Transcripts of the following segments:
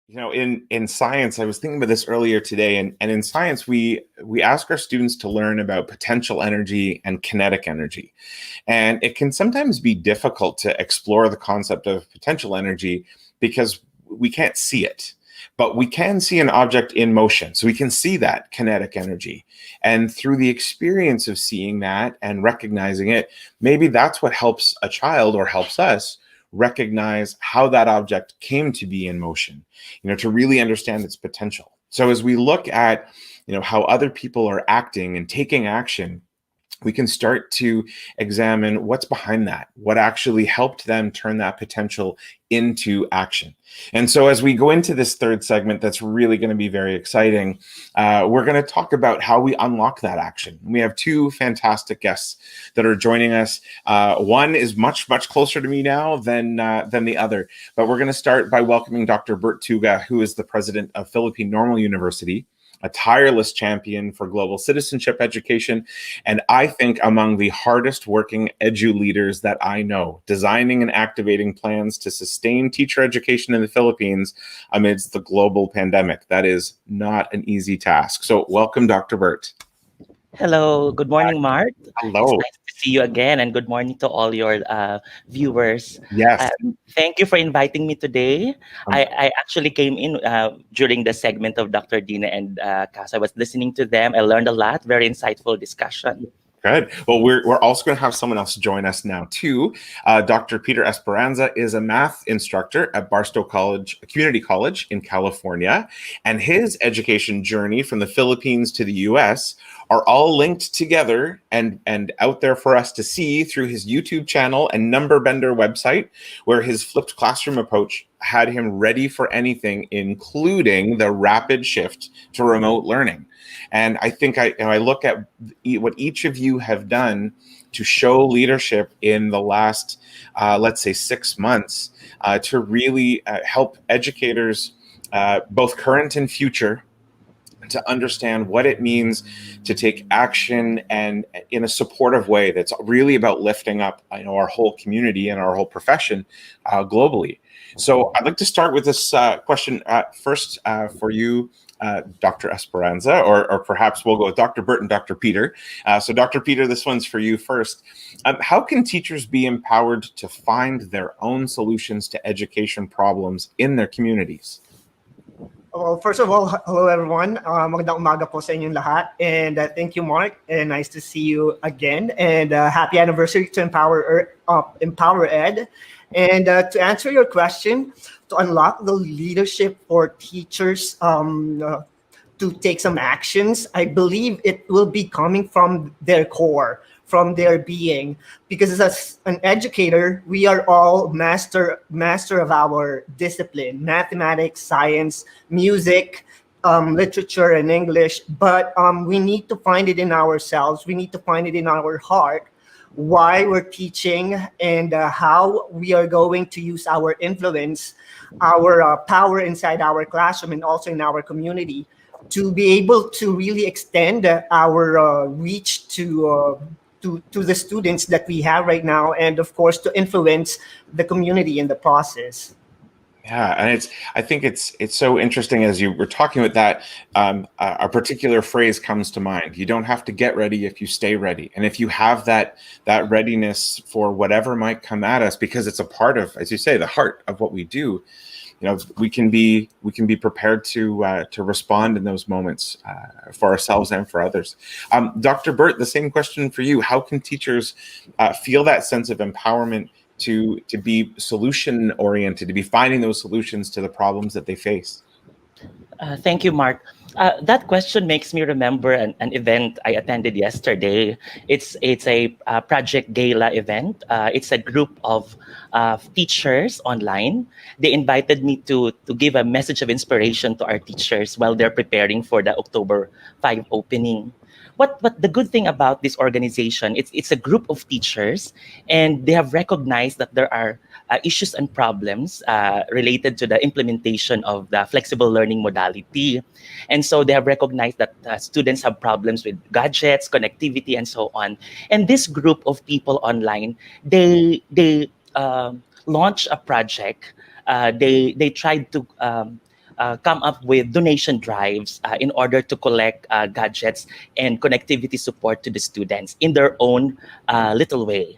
In science, I was thinking about this earlier today, and in science, we ask our students to learn about potential energy and kinetic energy. And it can sometimes be difficult to explore the concept of potential energy because we can't see it. But we can see an object in motion. So we can see that kinetic energy. And through the experience of seeing that and recognizing it, maybe that's what helps a child or helps us recognize how that object came to be in motion, to really understand its potential. So as we look at, how other people are acting and taking action, we can start to examine what's behind that, what actually helped them turn that potential into action. And so as we go into this third segment, that's really going to be very exciting. We're going to talk about how we unlock that action. We have two fantastic guests that are joining us. One is much, much closer to me now than the other. But we're going to start by welcoming Dr. Bert Tuga, who is the president of Philippine Normal University, a tireless champion for global citizenship education, and I think among the hardest working edu leaders that I know, designing and activating plans to sustain teacher education in the Philippines amidst the global pandemic. That is not an easy task. So welcome, Dr. Bert. Hello, good morning, Mark. Hello. It's nice to see you again, and good morning to all your viewers. Yes. Thank you for inviting me today. I actually came in during the segment of Dr. Dina and Cass. I was listening to them. I learned a lot, very insightful discussion. Good. Well, we're also going to have someone else join us now, too. Dr. Peter Esperanza is a math instructor at Barstow Community College in California, and his education journey from the Philippines to the U.S. are all linked together and out there for us to see through his YouTube channel and NumberBender website, where his flipped classroom approach had him ready for anything, including the rapid shift to remote learning. And I think I look at what each of you have done to show leadership in the last, let's say, 6 months to really help educators, both current and future, to understand what it means to take action and in a supportive way that's really about lifting up, our whole community and our whole profession globally. So I'd like to start with this question first for you, Dr. Esperanza, or perhaps we'll go with Dr. Bert and Dr. Peter. So Dr. Peter, this one's for you first. How can teachers be empowered to find their own solutions to education problems in their communities? Well, first of all, hello everyone. Magandang umaga po sa inyong lahat. And thank you, Mark. And nice to see you again. And happy anniversary to empowerED. And to answer your question, to unlock the leadership for teachers to take some actions, I believe it will be coming from their core, from their being, because as an educator, we are all master of our discipline: mathematics, science, music, literature, and English. But we need to find it in ourselves. We need to find it in our heart why we're teaching and how we are going to use our influence, our power inside our classroom and also in our community to be able to really extend our reach to the students that we have right now, and of course to influence the community in the process. Yeah, and I think it's so interesting as you were talking about that. A particular phrase comes to mind: you don't have to get ready if you stay ready. And if you have that readiness for whatever might come at us, because it's a part of, as you say, the heart of what we do, we can be prepared to respond in those moments for ourselves and for others. Dr. Bert, the same question for you. How can teachers feel that sense of empowerment to be solution oriented, to be finding those solutions to the problems that they face? Thank you, Mark. That question makes me remember an event I attended yesterday. It's a Project Gala event. It's a group of teachers online. They invited me to give a message of inspiration to our teachers while they're preparing for the October 5 opening. What the good thing about this organization, it's a group of teachers, and they have recognized that there are issues and problems related to the implementation of the flexible learning modality. And so they have recognized that students have problems with gadgets, connectivity, and so on. And this group of people online, they launched a project. They tried to come up with donation drives in order to collect gadgets and connectivity support to the students in their own little way.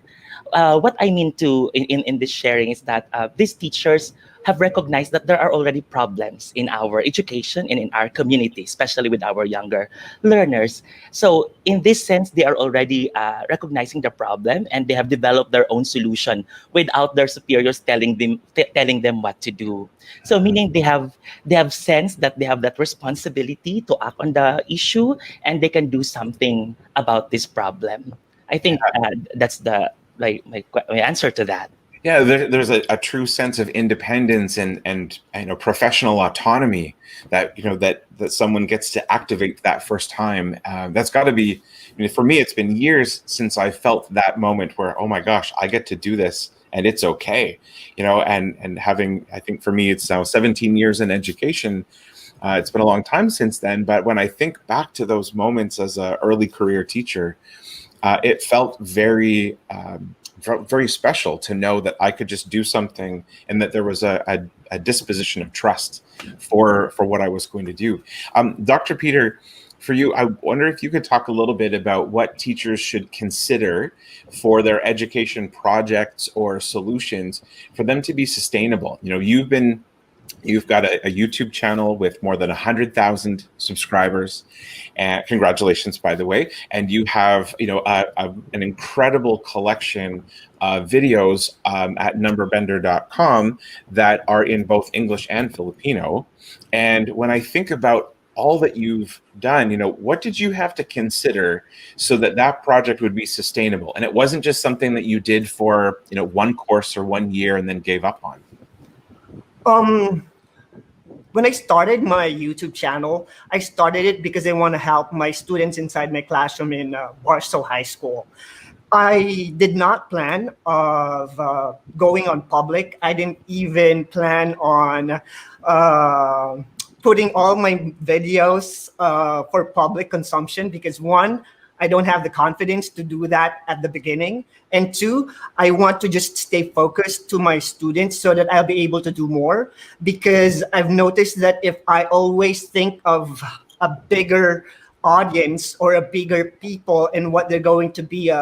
What I mean to in this sharing is that these teachers have recognized that there are already problems in our education and in our community, especially with our younger learners. So in this sense, they are already recognizing the problem, and they have developed their own solution without their superiors telling them what to do. So meaning they have sensed that they have that responsibility to act on the issue, and they can do something about this problem. I think that's the my answer to that. Yeah, there's a true sense of independence and professional autonomy that that someone gets to activate that first time. That's got to be, for me, it's been years since I felt that moment where, oh my gosh, I get to do this and it's okay, and having, I think for me, it's now 17 years in education. It's been a long time since then, but when I think back to those moments as an early career teacher, it felt very special to know that I could just do something and that there was a disposition of trust for what I was going to do. Dr. Peter, for you, I wonder if you could talk a little bit about what teachers should consider for their education projects or solutions for them to be sustainable. You've got a YouTube channel with more than 100,000 subscribers, and congratulations, by the way. And you have, an incredible collection of videos at NumberBender.com that are in both English and Filipino. And when I think about all that you've done, what did you have to consider so that project would be sustainable? And it wasn't just something that you did for, one course or 1 year and then gave up on. When I started my YouTube channel, I started it because I want to help my students inside my classroom in Barstow High School. I did not plan of going on public. I didn't even plan on putting all my videos for public consumption because one, I don't have the confidence to do that at the beginning. And two, I want to just stay focused to my students so that I'll be able to do more. Because I've noticed that if I always think of a bigger audience or a bigger people and what they're going to be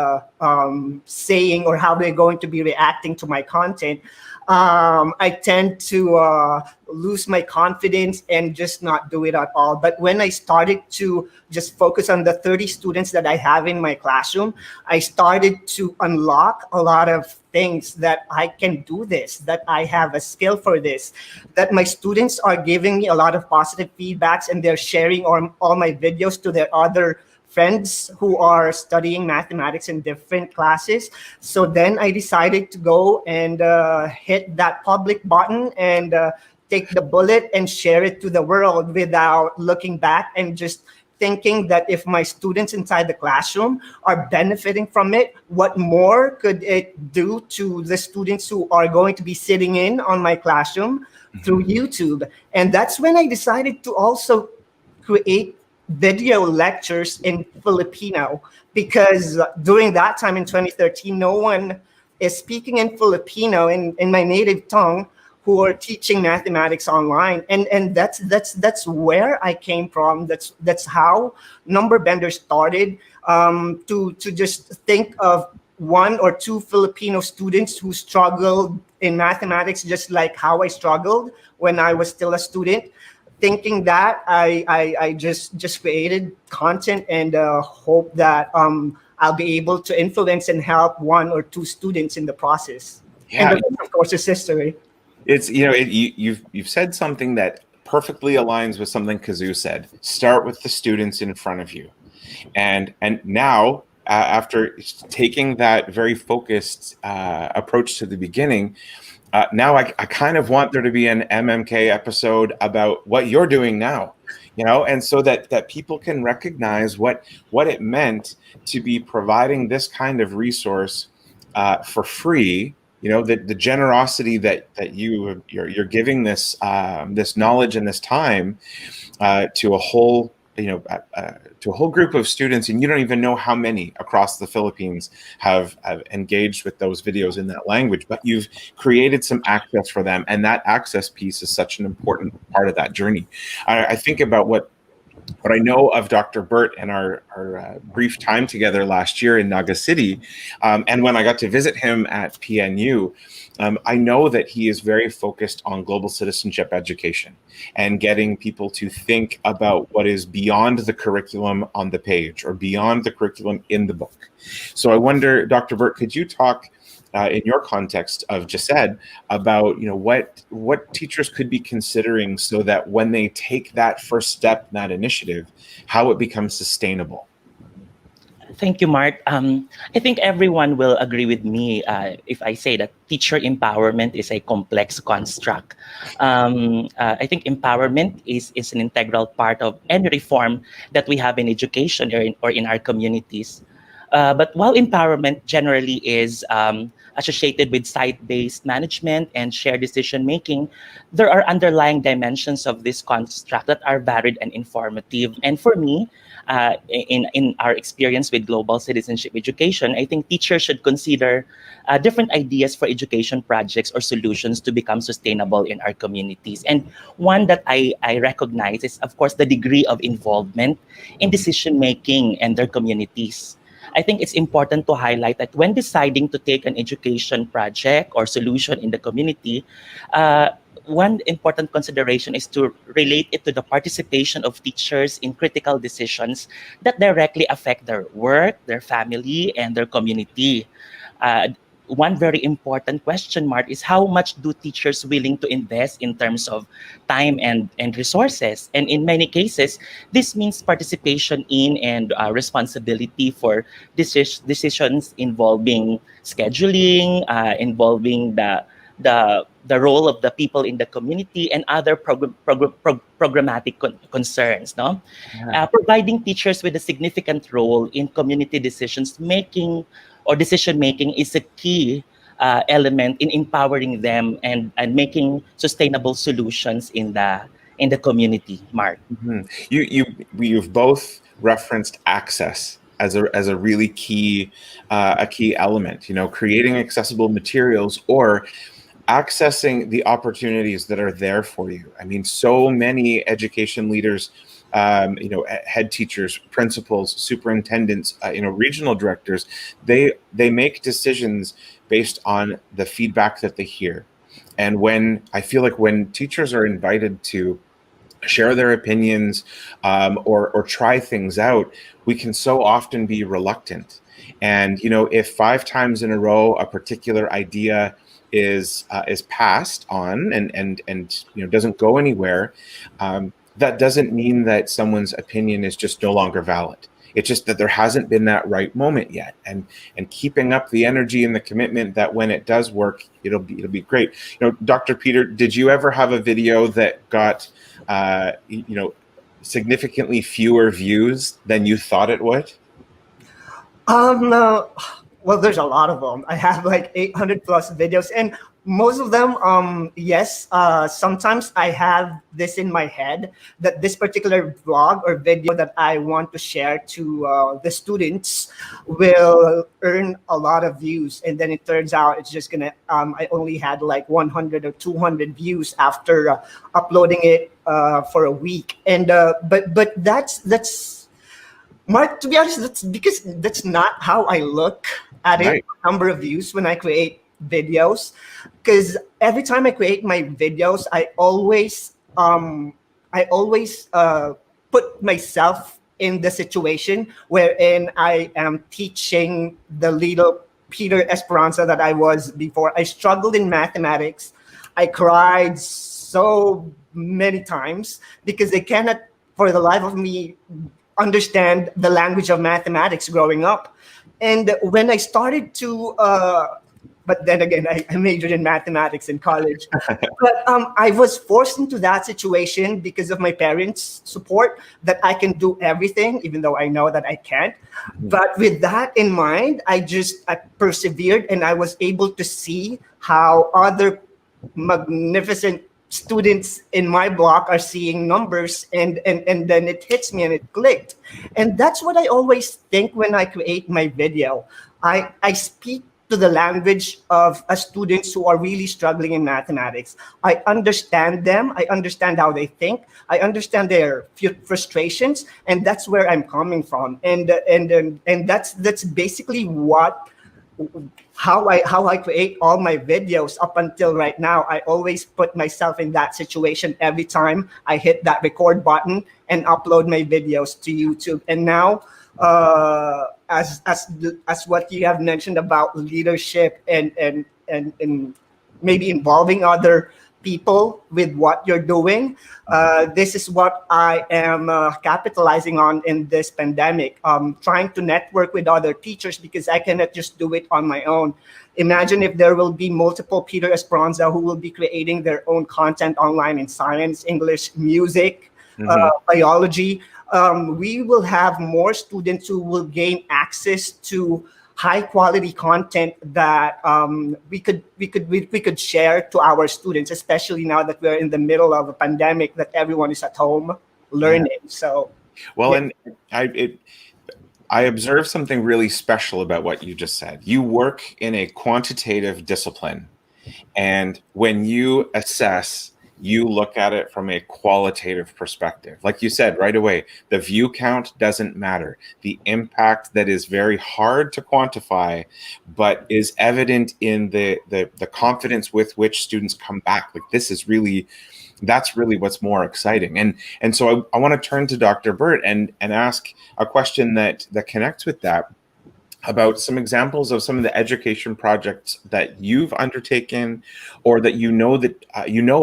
saying or how they're going to be reacting to my content, I tend to lose my confidence and just not do it at all. But when I started to just focus on the 30 students that I have in my classroom, I started to unlock a lot of things that I can do this, that I have a skill for this, that my students are giving me a lot of positive feedbacks and they're sharing all my videos to their other friends who are studying mathematics in different classes. So then I decided to go and hit that public button and take the bullet and share it to the world without looking back and just thinking that if my students inside the classroom are benefiting from it, what more could it do to the students who are going to be sitting in on my classroom through YouTube? And that's when I decided to also create video lectures in Filipino, because during that time in 2013, no one is speaking in Filipino in my native tongue who are teaching mathematics online. And that's where I came from. That's how NumberBender started, to just think of one or two Filipino students who struggled in mathematics just like how I struggled when I was still a student. Thinking that I just created content and hope that I'll be able to influence and help one or two students in the process. Yeah, And the rest, of course, is history. it's you've said something that perfectly aligns with something Kazoo said. Start with the students in front of you, and now after taking that very focused approach to the beginning. Now I kind of want there to be an MMK episode about what you're doing now, and so that people can recognize what it meant to be providing this kind of resource for free. The generosity that you're giving this this knowledge and this time to a whole to a whole group of students, and you don't even know how many across the Philippines have engaged with those videos in that language, but you've created some access for them, and that access piece is such an important part of that journey. I think about what I know of Dr. Bert and our brief time together last year in Naga City, and when I got to visit him at PNU, I know that he is very focused on global citizenship education and getting people to think about what is beyond the curriculum on the page or beyond the curriculum in the book. So I wonder, Dr. Bert, could you talk in your context of GISED about what teachers could be considering so that when they take that first step in that initiative, how it becomes sustainable? Thank you, Mark. I think everyone will agree with me if I say that teacher empowerment is a complex construct. I think empowerment is an integral part of any reform that we have in education or in our communities. But while empowerment generally is associated with site-based management and shared decision-making, there are underlying dimensions of this construct that are varied and informative. And for me, in our experience with global citizenship education, I think teachers should consider different ideas for education projects or solutions to become sustainable in our communities. And one that I recognize is, of course, the degree of involvement in decision-making and their communities. I think it's important to highlight that when deciding to take an education project or solution in the community, one important consideration is to relate it to the participation of teachers in critical decisions that directly affect their work, their family, and their community. One very important question mark is how much do teachers willing to invest in terms of time and resources? And in many cases, this means participation in and responsibility for decisions involving scheduling, involving the role of the people in the community and other programmatic concerns. No, providing teachers with a significant role in community decisions making or decision making is a key element in empowering them and making sustainable solutions in the community. Mark, you've both referenced access as a really key element. Creating accessible materials or accessing the opportunities that are there for you. I mean, so many education leaders, head teachers, principals, superintendents, regional directors, they make decisions based on the feedback that they hear. And when teachers are invited to share their opinions or try things out, we can so often be reluctant. And if 5 times in a row a particular idea is passed on and doesn't go anywhere, that doesn't mean that someone's opinion is just no longer valid. It's just that there hasn't been that right moment yet, and keeping up the energy and the commitment that when it does work, it'll be great. Dr. Peter, did you ever have a video that got significantly fewer views than you thought it would? No. Well, there's a lot of them. I have like 800 plus videos, and most of them, yes. Sometimes I have this in my head that this particular vlog or video that I want to share to the students will earn a lot of views, and then it turns out it's just gonna. I only had like 100 or 200 views after uploading it for a week, and but that's. Mark, to be honest, that's because that's not how I look at it. Right. Number of views when I create videos, because every time I create my videos, I always put myself in the situation wherein I am teaching the little Peter Esperanza that I was before. I struggled in mathematics. I cried so many times because I cannot, for the life of me, understand the language of mathematics growing up. And when I started to, but then again, I majored in mathematics in college. But I was forced into that situation because of my parents' support that I can do everything, even though I know that I can't. But with that in mind, I persevered, and I was able to see how other magnificent students in my block are seeing numbers, and then it hits me and it clicked. And that's what I always think when I create my video. I speak to the language of students who are really struggling in mathematics. I understand them. I understand how they think. I understand their frustrations, and that's where I'm coming from. And that's basically what how I create all my videos up until right now. I always put myself in that situation every time I hit that record button and upload my videos to YouTube. And now, as what you have mentioned about leadership and maybe involving other people with what you're doing, this is what I am capitalizing on in this pandemic. Trying to network with other teachers because I cannot just do it on my own. Imagine if there will be multiple Peter Esperanza who will be creating their own content online in science, English, music, biology. We will have more students who will gain access to high quality content that we could share to our students, especially now that we're in the middle of a pandemic, that everyone is at home learning. Yeah. So, well, yeah. And I observed something really special about what you just said. You work in a quantitative discipline, and when you assess, you look at it from a qualitative perspective. Like you said right away, the view count doesn't matter. The impact that is very hard to quantify, but is evident in the confidence with which students come back. Like that's really what's more exciting. And so I want to turn to Dr. Bert and ask a question that connects with that, about some examples of some of the education projects that you've undertaken, or that you know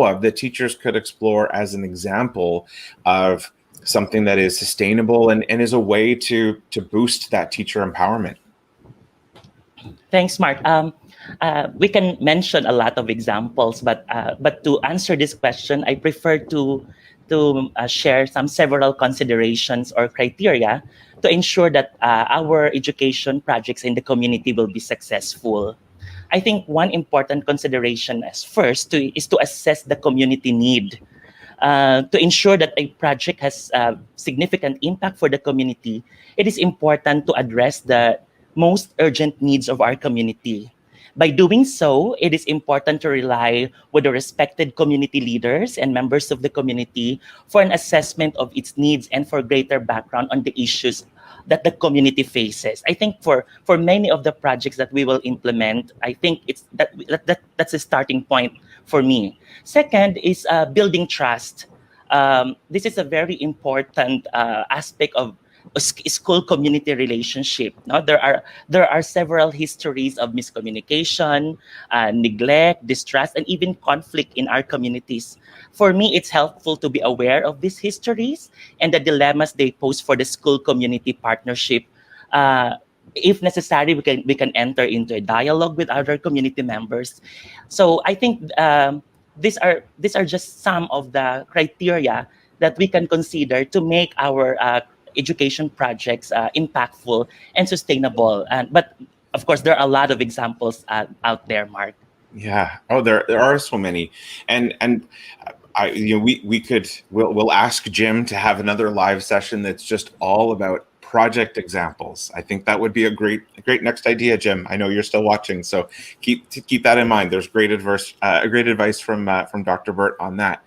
of that teachers could explore as an example of something that is sustainable and is a way to boost that teacher empowerment. Thanks, Mark. We can mention a lot of examples, but to answer this question, I prefer to share several considerations or criteria to ensure that our education projects in the community will be successful. I think one important consideration is to assess the community need. To ensure that a project has significant impact for the community, it is important to address the most urgent needs of our community. By doing so, it is important to rely with the respected community leaders and members of the community for an assessment of its needs and for greater background on the issues that the community faces. I think for many of the projects that we will implement, I think it's that's a starting point for me. Second is building trust. This is a very important aspect of school community relationship. No? There are several histories of miscommunication, neglect, distrust, and even conflict in our communities. For me, it's helpful to be aware of these histories and the dilemmas they pose for the school community partnership. If necessary, we can enter into a dialogue with other community members. So I think these are just some of the criteria that we can consider to make our education projects impactful and sustainable. But of course, there are a lot of examples out there, Mark. Yeah. Oh, there are so many, and we'll ask Jim to have another live session that's just all about project examples. I think that would be a great next idea, Jim. I know you're still watching, so keep that in mind. There's great advice from Dr. Bert on that,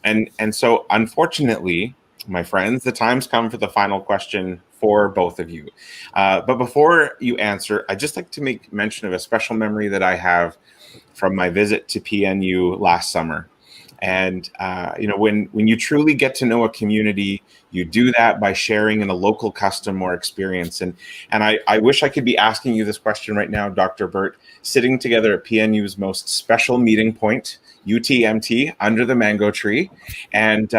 and so unfortunately, my friends, the time's come for the final question for both of you. But before you answer, I'd just like to make mention of a special memory that I have from my visit to PNU last summer. And when you truly get to know a community, you do that by sharing in a local custom or experience. And I wish I could be asking you this question right now, Dr. Bert, sitting together at PNU's most special meeting point, UTMT, under the mango tree. And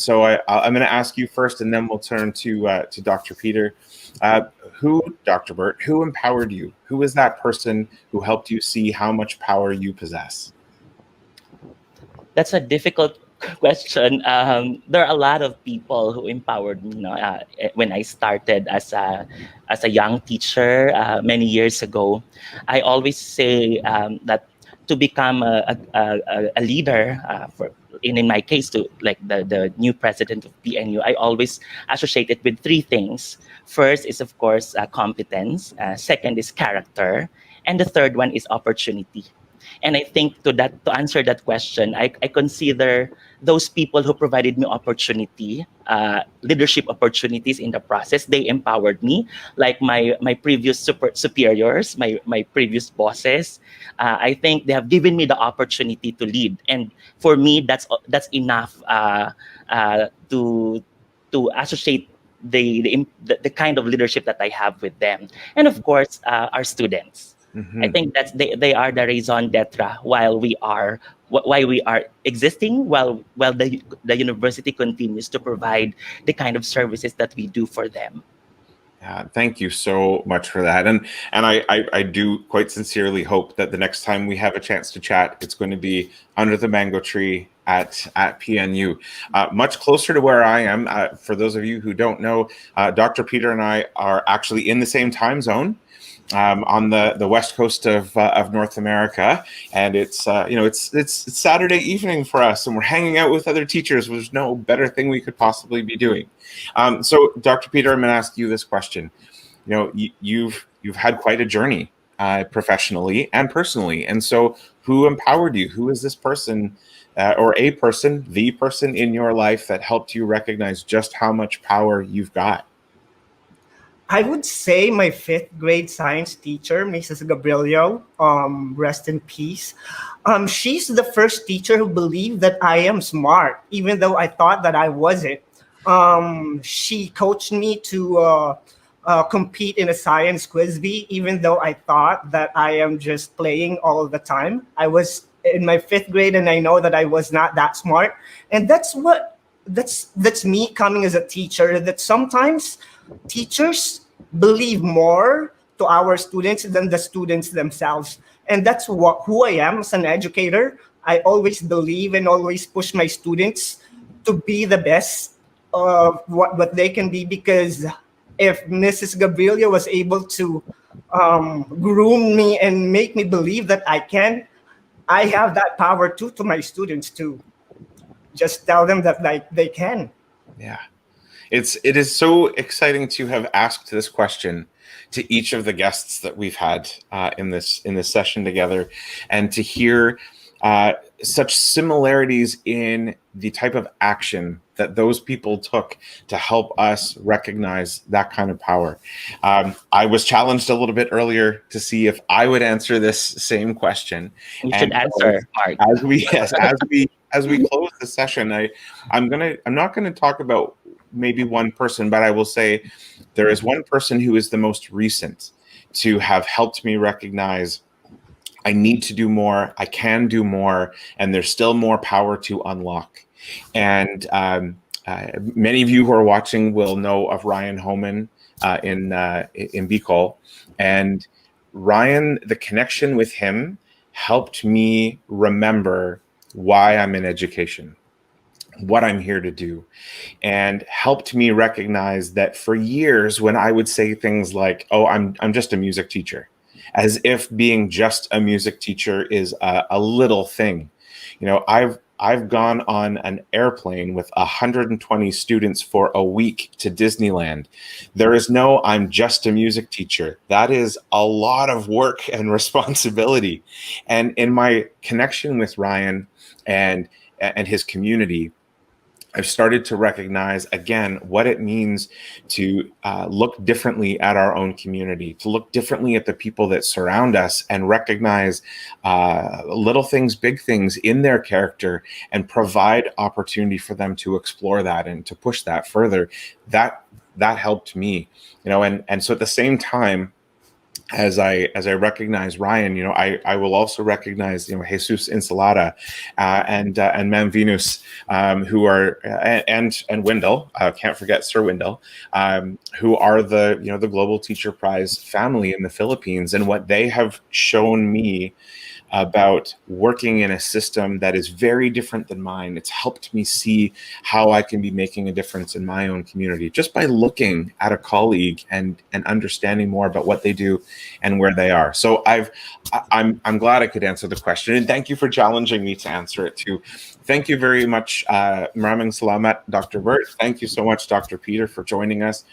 so I'm going to ask you first, and then we'll turn to Dr. Peter. Dr. Bert, who empowered you? Who is that person who helped you see how much power you possess? That's a difficult question. There are a lot of people who empowered me. When I started as a young teacher many years ago, I always say that to become a leader, in my case, to like the new president of PNU, I always associate it with three things. First is, of course, competence. Second is character. And the third one is opportunity. And I think to answer that question, I consider those people who provided me opportunity, leadership opportunities in the process. They empowered me, like my previous superiors, my previous bosses. I think they have given me the opportunity to lead, and for me, that's enough to associate the kind of leadership that I have with them, and of course, our students. I think that's they are the raison d'etre why we are existing, while the university continues to provide the kind of services that we do for them. Thank you so much for that. And I do quite sincerely hope that the next time we have a chance to chat, it's going to be under the mango tree at PNU, much closer to where I am. For those of you who don't know, Dr. Peter and I are actually in the same time zone. On the west coast of North America, and it's Saturday evening for us, and we're hanging out with other teachers. There's no better thing we could possibly be doing. So, Dr. Peter, I'm going to ask you this question. You've had quite a journey professionally and personally, and so who empowered you? Who is this person, or the person in your life that helped you recognize just how much power you've got? I would say my fifth grade science teacher, Mrs. Gabrielio, rest in peace. She's the first teacher who believed that I am smart, even though I thought that I wasn't. She coached me to compete in a science quiz bee, even though I thought that I am just playing all the time. I was in my fifth grade, and I know that I was not that smart. And that's me coming as a teacher, that sometimes teachers believe more to our students than the students themselves. And that's who I am as an educator. I always believe and always push my students to be the best of what they can be, because if Mrs. Gabriela was able to groom me and make me believe that I have that power too, to my students too. Just tell them that they can. Yeah. It is so exciting to have asked this question to each of the guests that we've had in this session together, and to hear such similarities in the type of action that those people took to help us recognize that kind of power. I was challenged a little bit earlier to see if I would answer this same question. You should answer, Mark. As we close the session, I'm not gonna talk about maybe one person, but I will say there is one person who is the most recent to have helped me recognize I need to do more, I can do more, and there's still more power to unlock. And many of you who are watching will know of Ryan Homan in Bicol. And Ryan, the connection with him helped me remember why I'm in education, what I'm here to do, and helped me recognize that for years when I would say things like, oh, I'm just a music teacher, as if being just a music teacher is a little thing. I've gone on an airplane with 120 students for a week to Disneyland. There is no, I'm just a music teacher. That is a lot of work and responsibility. And in my connection with Ryan and his community, I've started to recognize, again, what it means to look differently at our own community, to look differently at the people that surround us, and recognize little things, big things in their character, and provide opportunity for them to explore that and to push that further. That helped me, and so at the same time, as I recognize Ryan, I will also recognize Jesus Ensalada and Ma'am Venus, who are and Wendell, can't forget Sir Wendell, who are the Global Teacher Prize family in the Philippines, and what they have shown me about working in a system that is very different than mine. It's helped me see how I can be making a difference in my own community just by looking at a colleague and understanding more about what they do and where they are. So I'm glad I could answer the question, and thank you for challenging me to answer it too. Thank you very much, Maraming Salamat, Dr. Bert. Thank you so much, Dr. Peter, for joining us.